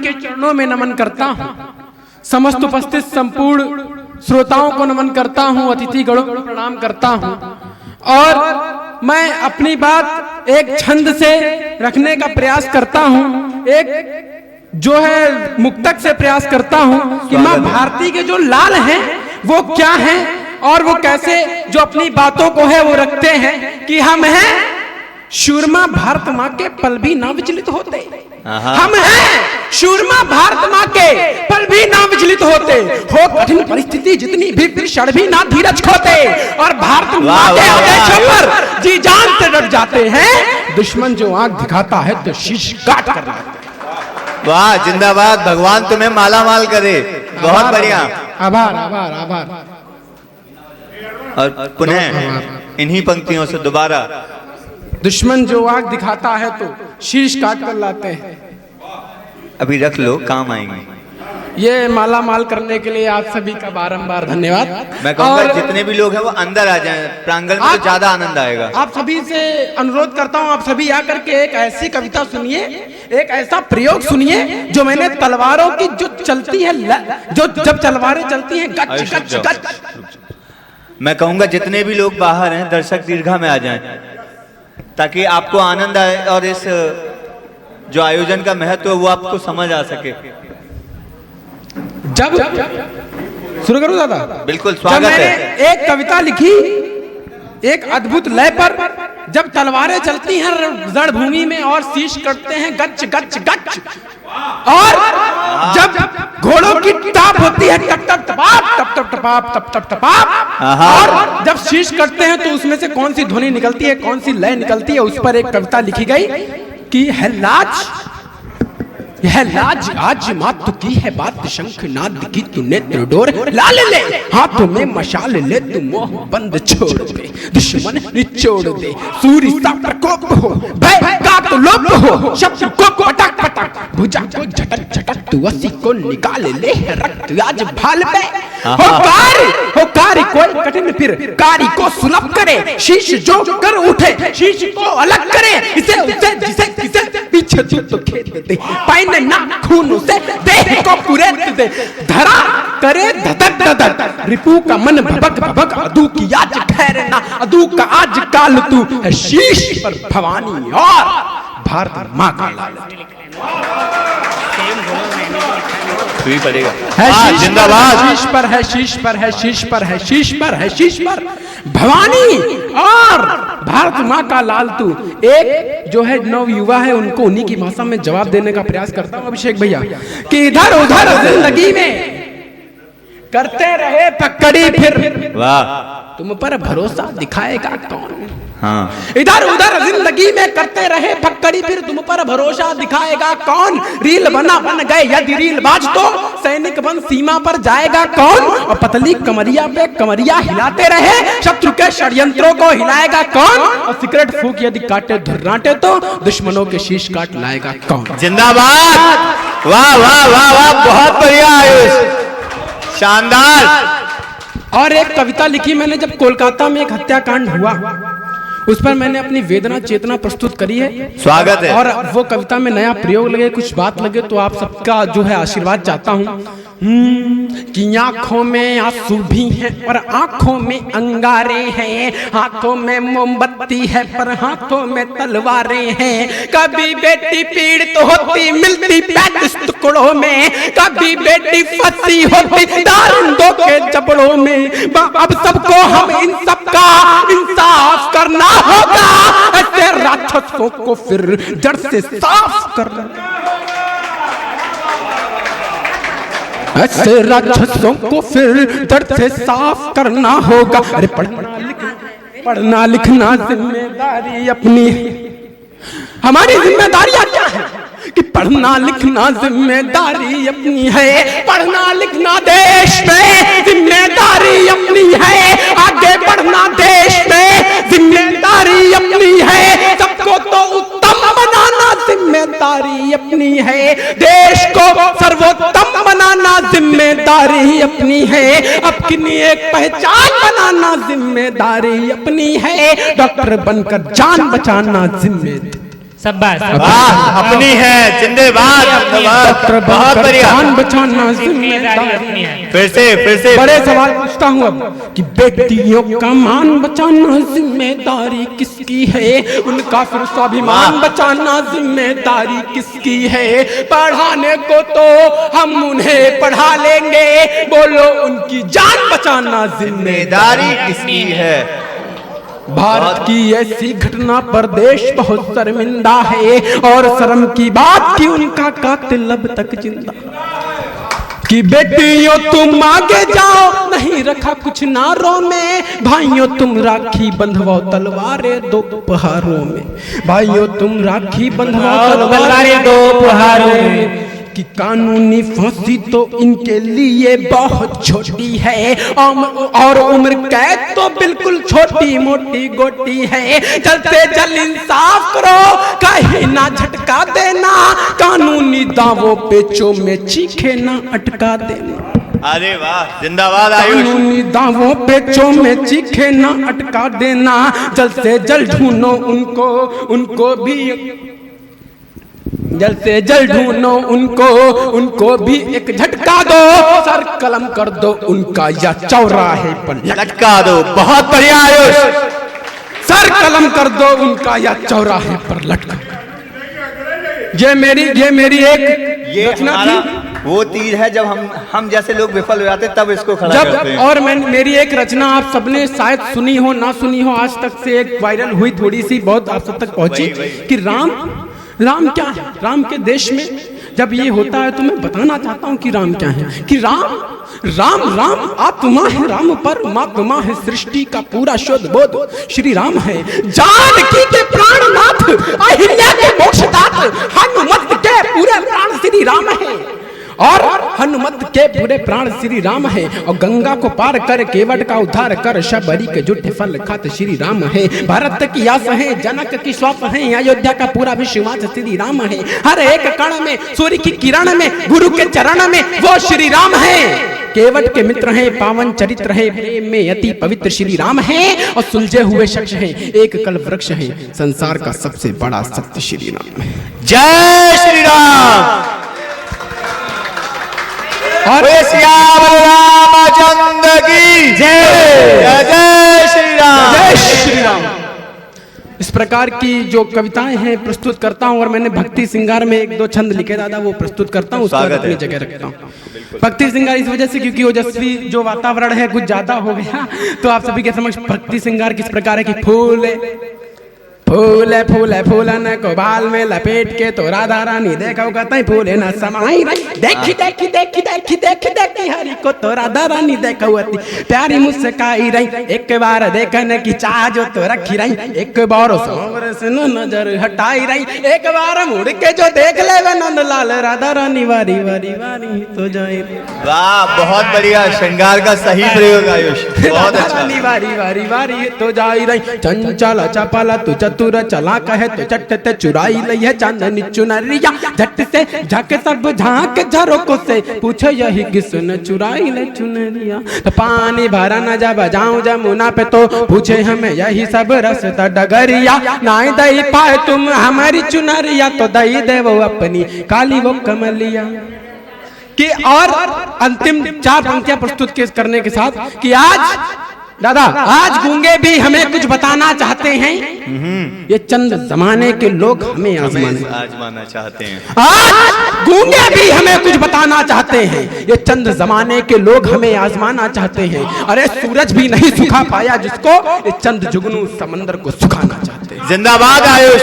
के चरणों में नमन करता हूँ। समस्त उपस्थित संपूर्ण श्रोताओं को नमन करता हूँ, अतिथिगणों को प्रणाम करता हूँ और मैं अपनी बात एक छंद से रखने का प्रयास करता हूँ, एक जो है मुक्तक से प्रयास करता हूँ कि माँ भारती के जो लाल हैं वो क्या हैं और वो कैसे जो अपनी बातों को है वो रखते हैं कि हम हैं शूरमा भारत माँ के पल भी ना विचलित होते। हम हैं शूरमा भारत माँ के पल भी ना विचलित होते, हो कठिन परिस्थिति जितनी भी फिर क्षण भी ना धीरज खोते और भारत माँ के आदेशों पर जी जान से डट जाते हैं। दुश्मन जो आंख दिखाता है तो शीश काट कर लाते। वाह, जिंदाबाद, भगवान तुम्हें माला माल करे। बहुत बढ़िया, आभार आभार आभार। और पुनः इन्हीं पंक्तियों से दोबारा, दुश्मन जो आंख दिखाता है तो शीश काट कर लाते हैं। अभी रख लो, काम आएंगे। ये माला माल करने के लिए आप सभी का बारंबार धन्यवाद। मैं कहूँगा जितने भी लोग हैं वो अंदर आ जाएं, प्रांगण में तो ज्यादा आनंद आएगा। आप सभी से अनुरोध करता हूँ, आप सभी आकर के एक ऐसी कविता सुनिए, एक ऐसा प्रयोग सुनिए जो मैंने तलवारों की जो चलती है, जो जब तलवारें चलती हैं गच गच गच। मैं कहूँगा जितने भी लोग बाहर हैं दर्शक दीर्घा में आ जाएं ताकि आपको आनंद आए और इस जो आयोजन का महत्व है वो आपको समझ आ सके। जब शुरू करूं दादा? बिल्कुल, स्वागत है। मैंने एक कविता लिखी एक अद्भुत लय पर, जब तलवारें चलती हैं रणभूमि में और शीश कटते हैं गच गच गच, और जब घोड़ों की टाप होती है टप टप टपाप टप टप टपाप टप टप टपाप, और जब शीश कटते हैं तो उसमें से कौन सी ध्वनि निकलती है, कौन सी लय निकलती है, उस पर एक कविता लिखी गई कि है लाज, यह लाज आज मात की है बात, शंख नाद की तू नेत्र डोर, लाल ले हाथों में मशाल ले, तू मोह बंद छोड़ दे, दुश्मन निचोड़ दे, सूर्य सा प्रकोप हो, भय का तो लोप हो, शत्रु को पटक पटक, भुजा को झटक झटक, तू असी को निकाल ले, रक्त आज भाल पे हो कारी कोई कठिन फिर कारी को सुलभ करे, शीश जो कर उठे शीश को अलग करे, इसे उसे जिसे किसे पीछे तो खेत दे, पाइन ना खून से देह को कुरेद दे, धरा करे धधक धधक, रिपू का मन भबक भबक, अदू की आज खैर ना, अदू का आज काल तू है शीश पर भवानी और भारत माँ का लाल भी पड़ेगा। जिंदाबाद। शीश पर है शीश पर है शीश पर है शीश पर है शीश पर भवानी और भारत माँ का लाल तू। एक जो है नव युवा है उनको उन्हीं की भाषा में जवाब देने का प्रयास करता हूँ अभिषेक भैया, कि इधर उधर जिंदगी में करते रहे पकड़ी फिर, वाह, तुम पर भरोसा दिखाएगा कौन। हाँ। इधर उधर जिंदगी में करते रहे फक्कड़ी फिर, तुम पर भरोसा दिखाएगा कौन। रील बन गए यदि रील बाज तो सैनिक बन सीमा पर जाएगा कौन। और पतली कमरिया पे कमरिया हिलाते रहे, शत्रु के षड्यंत्रों को हिलाएगा कौन। और सिगरेट फूंक यदि काटे धुर्राटे तो दुश्मनों के शीश काट लाएगा कौन। जिंदाबाद, वाह वाह वाह वाह, बहुत बढ़िया आयुष, शानदार। और एक कविता लिखी मैंने जब कोलकाता में एक हत्याकांड हुआ, उस पर मैंने अपनी वेदना चेतना प्रस्तुत करी है। स्वागत है। और वो कविता में नया प्रयोग लगे, कुछ बात लगे तो आप सबका जो है आशीर्वाद चाहता हूँ। कि आंखों में आंसू भी हैं और आंखों में अंगारे हैं, हाथों में मोमबत्ती है पर हाथों में तलवारें हैं। कभी बेटी पीड़ित होती मिलती 35 टुकड़ों में, कभी बेटी फंसी होती दारुंडों के जबड़ों में। अब सबको हम इन सबका इंसाफ करना होगा, ऐसे राक्षसों को फिर जड़ से साफ करना, ऐसे राक्षसों को फिर जड़ से साफ करना होगा। अरे पढ़ना लिखना जिम्मेदारी अपनी, हमारी जिम्मेदारियां क्या है कि पढ़ना लिखना जिम्मेदारी अपनी है, पढ़ना लिखना देश में जिम्मेदारी अपनी है, आगे बढ़ना देश में जिम्मेदारी अपनी है, सबको तो उत्तम बनाना जिम्मेदारी अपनी है, देश को सर्वोत्तम बनाना जिम्मेदारी अपनी है, अपनी एक पहचान बनाना जिम्मेदारी अपनी है, डॉक्टर बनकर जान बचाना जिम्मेदारी शाबाश। वाह, अपनी है, जिंदाबाद, जिंदाबाद, बहुत बढ़िया। जान बचाना जिम्मेदारी अपनी है। फिर से बड़े सवाल पूछता हूँ अब कि बेटियों का मान बचाना जिम्मेदारी किसकी है, उनका फिर स्वाभिमान बचाना जिम्मेदारी किसकी है। पढ़ाने को तो हम उन्हें पढ़ा लेंगे, बोलो उनकी जान बचाना जिम्मेदारी किसकी है। भारत की ऐसी घटना पर देश बहुत शर्मिंदा है, और शर्म की बात कि उनका कातिल अब तक जिंदा। कि बेटियों तुम आगे जाओ, नहीं रखा कुछ नारों में, भाइयों तुम राखी बंधवाओ तलवारें दो पहाड़ों में, भाइयों तुम राखी बंधवाओ तलवारें दो पहाड़ों में। कि कानूनी फांसी तो इनके लिए बहुत छोटी है, और उम्र कैद तो बिल्कुल छोटी मोटी गोटी है। चलते चल इंसाफ करो, कहीं ना झटका देना, कानूनी दावों पे में चीखे ना अटका देना। अरे वाह, जिंदाबाद आयुष। कानूनी दावों पे में चीखे ना अटका देना, जल्द से जल्द ढूंढो उनको भी, जल्द से जल्द ढूंढो उनको भी एक झटका दो, सर कलम कर दो उनका या चौराहे पर लटका दो। बहुत बढ़िया आयुष। सर कलम कर दो उनका या चौराहे पर लटका। ये मेरी एक ये रचना हमारा थी। वो तीर है, जब हम जैसे लोग विफल हो जाते तब इसको खड़ा करते हैं। और मेरी एक रचना आप सबने शायद सुनी हो ना सुनी हो, आज तक से एक वायरल हुई, थोड़ी सी बहुत आप सब तक पहुंची कि राम क्या है। राम के देश में जब ये होता है तो मैं बताना चाहता हूँ कि राम क्या है। कि राम आत्मा है, राम परमात्मा है, सृष्टि का पूरा शुद्ध बोध श्री राम है। जानकी के प्राणनाथ, अहिल्या के मोक्षदात, हनुमत के पूरे प्राण श्री राम है, और हनुमत के पूरे प्राण श्री राम है। और गंगा को पार कर केवट का उद्धार कर, शबरी के जुट फल खाते श्री राम है। भारत की आस है, जनक की श्वास है, अयोध्या का पूरा विश्वास श्री राम है। हर एक कण में, सूर्य की किरण में, गुरु के चरण में वो श्री राम है। केवट के मित्र हैं, पावन चरित्र है, प्रेम में अति पवित्र श्री राम है। और सुलझे हुए शख्स हैं, एक कल्प वृक्ष है, संसार का सबसे बड़ा सत्य श्री राम है। जय श्री राम। और रामचंद्र की जय। जय श्री राम। जय श्री राम। इस प्रकार की जो कविताएं हैं प्रस्तुत करता हूं, और मैंने भक्ति श्रृंगार में एक दो छंद लिखे दादा, वो प्रस्तुत करता हूं, उसको अपनी जगह रखता हूं। भक्ति श्रृंगार इस वजह से क्योंकि ओजस्वी जो वातावरण है कुछ ज्यादा हो गया, तो आप सभी के समक्ष भक्ति श्रृंगार किस प्रकार है कि फूल फूलन को बाल में लपेट के तो राधा रानी देखो कतई फूले न समाई रही। देखी देखी देखी देखी देखी देखी हरि को तो राधा रानी देखो अति प्यारी मुस्काई रही। एक बार देखने की चाह जो तो रखी रही, एक बार सांवरे से नजर हटाई रही, एक बार मुड़ के जो देख ले वे नंदलाल राधा रानी वारी वारी वारी तो जाए। वाह, बहुत बढ़िया, श्रृंगार का सही प्रयोग आयुष, बहुत अच्छा। रानी वारी वारी वारी तो जाई रही, चंचल चपला तू चतुर चला कहे तो चट चुराई लई है चांदनी चुनरिया। झट से झक सब झांक झरोकों से पूछो यही किसने चुराई ले चुनरिया। तो पानी भरा न जब जाऊं जमुना पे तो पूछे हमें यही सब रास्ता डगरिया। नहीं दई पाए तुम हमारी चुनरिया तो दई दे वो अपनी काली वो कमलिया। कि और अंतिम चार पंक्तियां प्रस्तुत करने के साथ कि आज दादा, आज गूंगे भी हमें कुछ बताना चाहते हैं, ये चंद जमाने के लोग हमें आजमाना चाहते हैं। आज गूंगे भी हमें कुछ बताना चाहते हैं, ये चंद जमाने के लोग हमें आजमाना चाहते हैं। अरे सूरज भी नहीं सुखा पाया जिसको, ये चंद जुगनू समंदर को सुखाना चाहते हैं। जिंदाबाद आयुष।